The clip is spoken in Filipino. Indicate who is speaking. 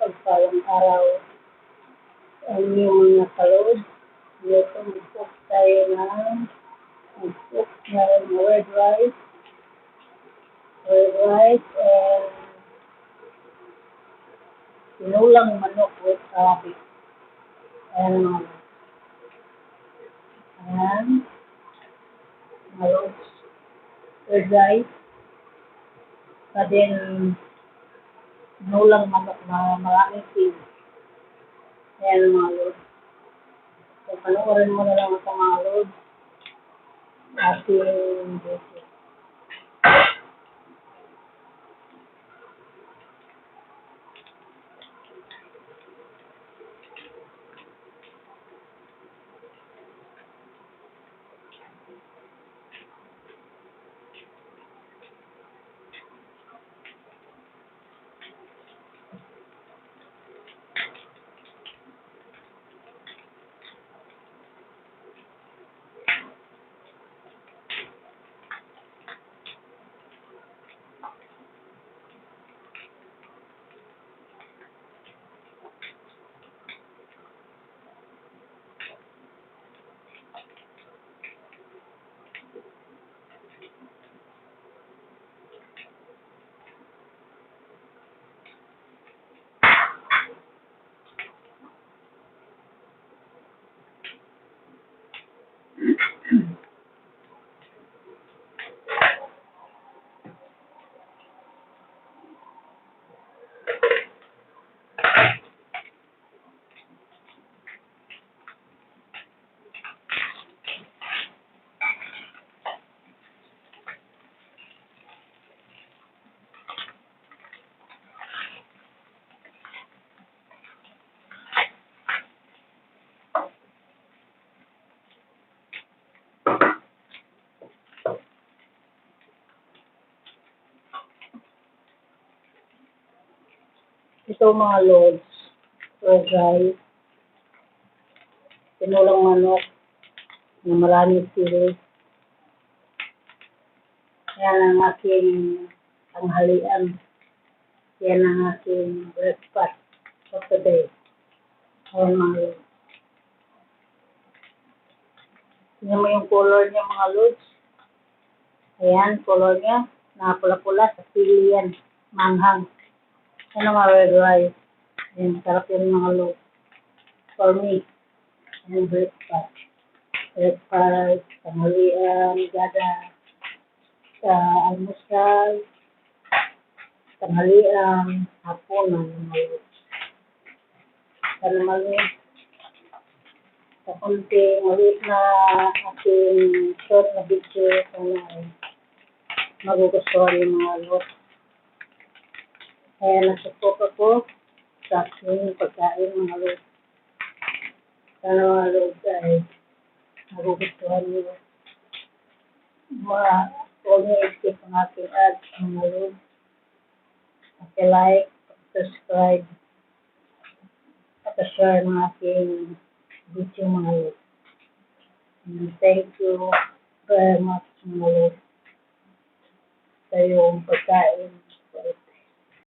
Speaker 1: pagpalang araw sa inyong mga kalod. Dito mag-cook tayo ng mag-cook na red rice and tinulang manok with rabbit. And malog red rice, pa din tinulang manok na maraming seeds. Ayan mga lod. So, panoorin mo na lang ito mga lod. Ating dito. Ito mga loads, red rice, tinulang manok na maraming sili. Yan ang aking tanghalian. Yan ang aking breakfast for today. Ayan mga loads. Tingnan mo yung color niya mga loads. Ayan, color niya. Nakapula-pula sa sili yan. Manghang. Yan ang mga red rice. Ayan, sarap yan mga loads. For me. Ayan, breakfast. Breakfast, tanghalian, gada, sa almusal, tanghalian, hapunan, mga loads. Sana maliit. Sa konti, maliit na ating short na video. Sana ay magugustuhan yung mga loads. Kaya nasupok ako sa aking pagkain mga loads. Sana mga loads ay magugustuhan nyo. Huwag nyo i-skip ang aking ads mga loads. Paki-like, paki-subscribe, paki-share ng aking video mga loads. And thank you very much mga loads sa iyong pagkain.